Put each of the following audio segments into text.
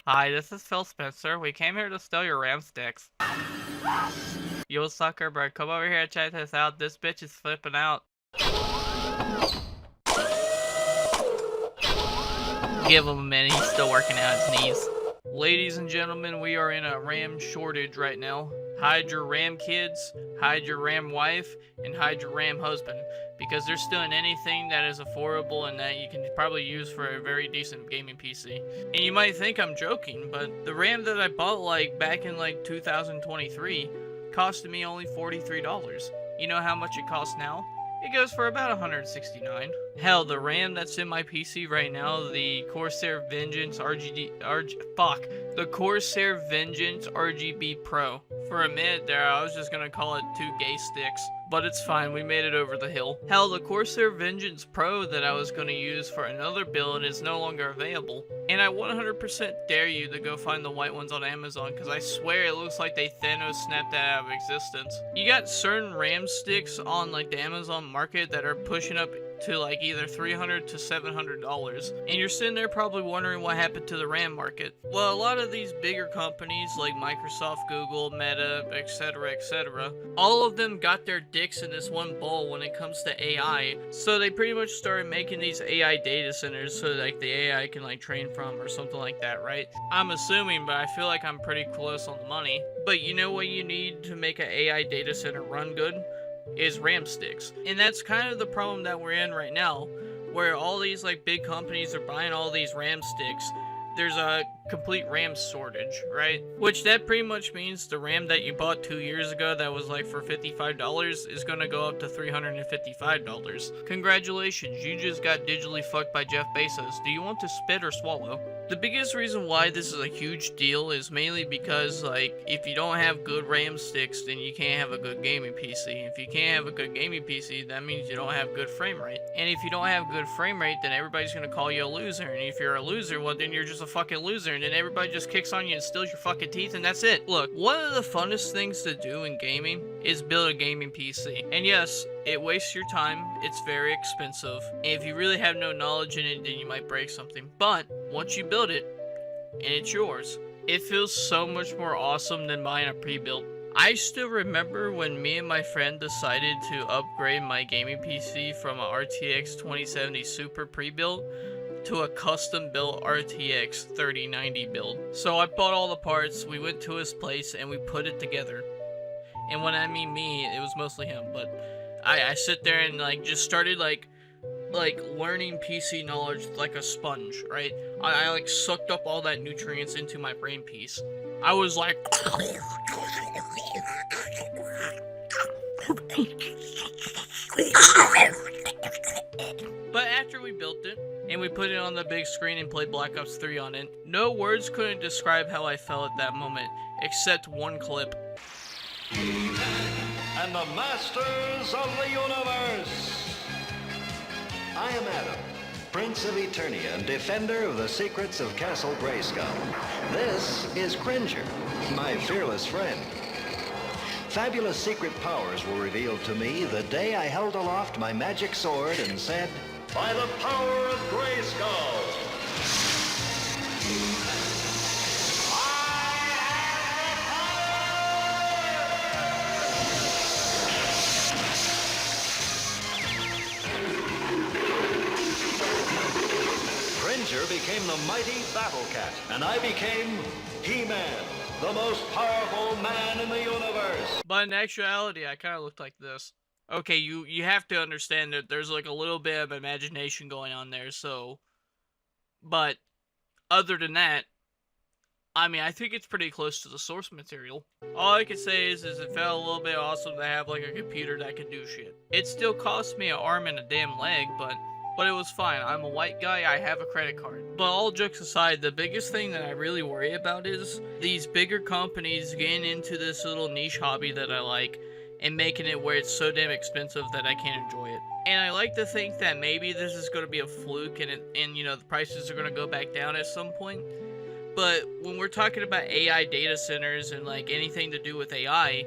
Hi, this is Phil Spencer. We came here to steal your RAM sticks. You sucker, bro. Come over here and check this out. This bitch is flipping out. Give him a minute. He's still working out his knees. Ladies and gentlemen, we are in a RAM shortage right now. Hide your RAM kids, hide your RAM wife, and hide your RAM husband. Because they're stealing anything that is affordable and that you can probably use for a very decent gaming PC. And you might think I'm joking, but the RAM that I bought back in 2023 costed me only $43. You know how much it costs now? It goes for about $169. Hell, the RAM that's in my PC right now, the Corsair Vengeance the Corsair Vengeance RGB Pro. For a minute there, I was just gonna call it 2 gay sticks, but it's fine, we made it over the hill. Hell, the Corsair Vengeance Pro that I was gonna use for another build is no longer available. And I 100% dare you to go find the white ones on Amazon, because I swear it looks like they Thanos snapped that out of existence. You got certain RAM sticks on the Amazon market that are pushing up to either $300 to $700, and you're sitting there probably wondering what happened to the RAM market. Well, a lot of these bigger companies like Microsoft, Google, Meta, etc., all of them got their dicks in this one bowl when it comes to AI, so they pretty much started making these AI data centers so the AI can train from or something like that, right? I'm assuming, but I feel like I'm pretty close on the money. But you know what you need to make an AI data center run good? Is RAM sticks. And that's kind of the problem that we're in right now, where all these big companies are buying all these RAM sticks. There's a complete RAM shortage, right? Which that pretty much means the RAM that you bought 2 years ago that was for $55 is gonna go up to $355. Congratulations, you just got digitally fucked by Jeff Bezos. Do you want to spit or swallow? The biggest reason why this is a huge deal is mainly because if you don't have good RAM sticks, then you can't have a good gaming PC. If you can't have a good gaming PC, that means you don't have good frame rate. And if you don't have good frame rate, then everybody's gonna call you a loser. And if you're a loser, well then you're just a fucking loser, and then everybody just kicks on you and steals your fucking teeth, and that's it. Look, one of the funnest things to do in gaming is build a gaming PC. And yes, it wastes your time, it's very expensive, and if you really have no knowledge in it, then you might break something. But once you build it, and it's yours, it feels so much more awesome than buying a pre-built. I still remember when me and my friend decided to upgrade my gaming PC from a RTX 2070 Super pre-built to a custom-built RTX 3090 build. So I bought all the parts, we went to his place, and we put it together. And when I mean me, it was mostly him, but I sit there and just started learning PC knowledge like a sponge, right? I sucked up all that nutrients into my brain piece. I was like but after we built it, and we put it on the big screen and played Black Ops 3 on it, no words couldn't describe how I felt at that moment, except one clip. And the masters of the universe. I am Adam, Prince of Eternia and defender of the secrets of Castle Grayskull. This is Cringer, my fearless friend. Fabulous secret powers were revealed to me the day I held aloft my magic sword and said, "By the power of Grayskull, Cringer became the mighty Battle Cat, and I became He-Man, the most powerful man in the universe." But in actuality, I kind of looked like this. Okay, you have to understand that there's a little bit of imagination going on there, so... But, other than that, I mean, I think it's pretty close to the source material. All I can say is it felt a little bit awesome to have a computer that can do shit. It still cost me an arm and a damn leg, but it was fine. I'm a white guy, I have a credit card. But all jokes aside, the biggest thing that I really worry about is these bigger companies getting into this little niche hobby that I like and making it where it's so damn expensive that I can't enjoy it. And I like to think that maybe this is going to be a fluke and the prices are going to go back down at some point. But when we're talking about AI data centers and anything to do with AI,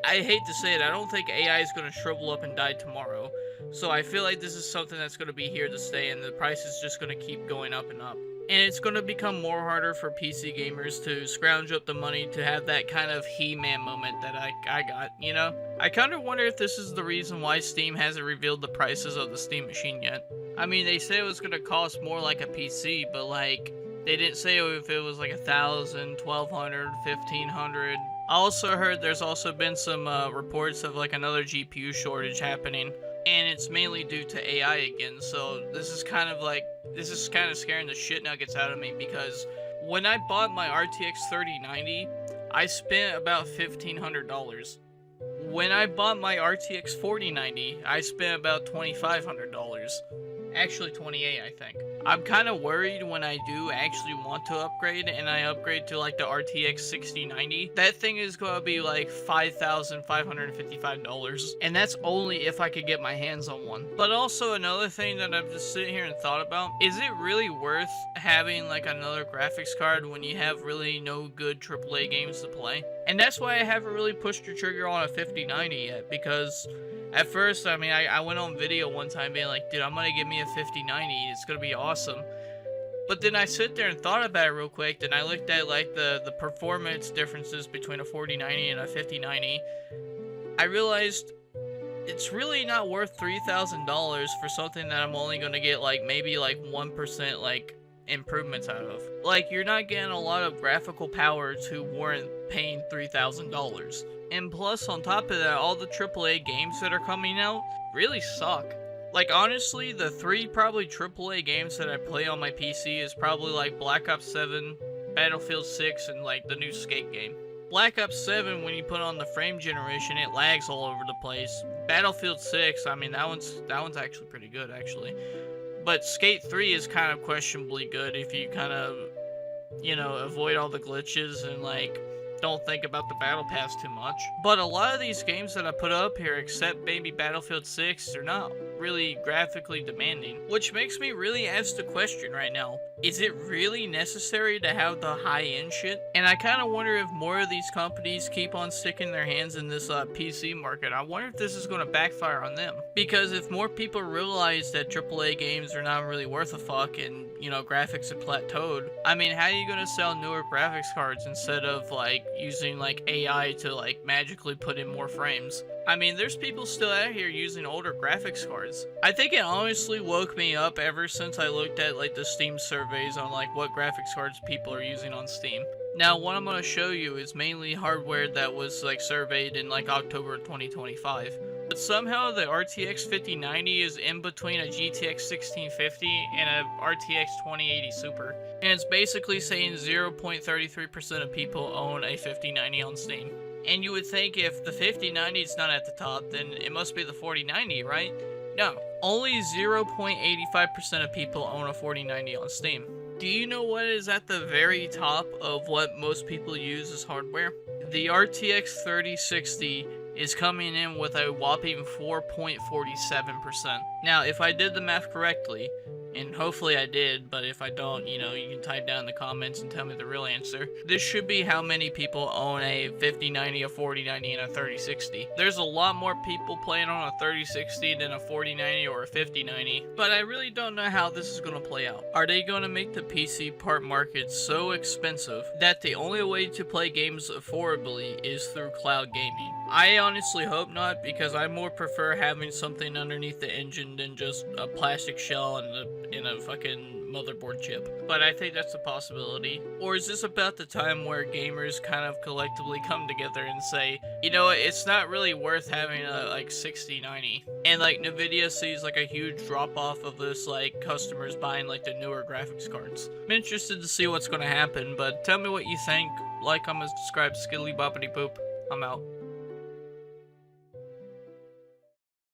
I hate to say it, I don't think AI is going to shrivel up and die tomorrow. So I feel like this is something that's going to be here to stay, and the price is just going to keep going up and up. And it's going to become more harder for PC gamers to scrounge up the money to have that kind of He-Man moment that I got, you know? I kind of wonder if this is the reason why Steam hasn't revealed the prices of the Steam Machine yet. I mean, they said it was going to cost more like a PC, but like, they didn't say if it was like 1,000, 1,200, 1,500. I also heard there's also been some reports of like another GPU shortage happening, and it's mainly due to AI again. So this is kind of scaring the shit nuggets out of me, because when I bought my RTX 3090, I spent about $1,500. When I bought my RTX 4090, I spent about $2,500. Actually, 28, I think. I'm kind of worried when I do actually want to upgrade, and I upgrade to like the RTX 6090. That thing is going to be like $5,555, and that's only if I could get my hands on one. But also another thing that I've just sitting here and thought about, is it really worth having like another graphics card when you have really no good AAA games to play? And that's why I haven't really pushed the trigger on a 5090 yet, because at first, I mean, I went on video one time being like, dude, I'm gonna get me a 5090, it's gonna be awesome. But then I sit there and thought about it real quick, then I looked at like the performance differences between a 4090 and a 5090. I realized it's really not worth $3,000 for something that I'm only gonna get like maybe like 1% like improvements out of. Like, you're not getting a lot of graphical power to warrant paying $3,000. And plus, on top of that, all the AAA games that are coming out really suck. Like, honestly, the three probably AAA games that I play on my PC is probably like Black Ops 7, Battlefield 6, and like the new Skate game. Black Ops 7, when you put on the frame generation, it lags all over the place. Battlefield 6, I mean, that one's actually pretty good, actually. But Skate 3 is kind of questionably good if you kind of, you know, avoid all the glitches and like don't think about the battle pass too much. But a lot of these games that I put up here, except maybe Battlefield 6, are not really graphically demanding, which makes me really ask the question right now, is it really necessary to have the high-end shit? And I kind of wonder if more of these companies keep on sticking their hands in this PC market. I wonder if this is going to backfire on them, because if more people realize that AAA games are not really worth a fuck and, you know, graphics have plateaued, I mean, how are you going to sell newer graphics cards instead of like using like AI to like magically put in more frames? I mean, there's people still out here using older graphics cards. I think it honestly woke me up ever since I looked at like the Steam surveys on like what graphics cards people are using on Steam. Now, what I'm going to show you is mainly hardware that was like surveyed in like October 2025. But somehow the RTX 5090 is in between a GTX 1650 and a RTX 2080 Super. And it's basically saying 0.33% of people own a 5090 on Steam. And you would think if the 5090 is not at the top, then it must be the 4090, right? No, only 0.85% of people own a 4090 on Steam. Do you know what is at the very top of what most people use as hardware? The RTX 3060 is coming in with a whopping 4.47%. Now, if I did the math correctly, and hopefully I did, but if I don't, you know, you can type down in the comments and tell me the real answer. This should be how many people own a 5090, a 4090, and a 3060. There's a lot more people playing on a 3060 than a 4090 or a 5090, but I really don't know how this is going to play out. Are they going to make the PC part market so expensive that the only way to play games affordably is through cloud gaming? I honestly hope not, because I more prefer having something underneath the engine than just a plastic shell and a fucking motherboard chip. But I think that's a possibility. Or is this about the time where gamers kind of collectively come together and say, you know what, it's not really worth having a like 6090. And like Nvidia sees like a huge drop off of this, like customers buying like the newer graphics cards. I'm interested to see what's going to happen, but tell me what you think. Like, comment, subscribe, skiddly boppity boop. I'm out.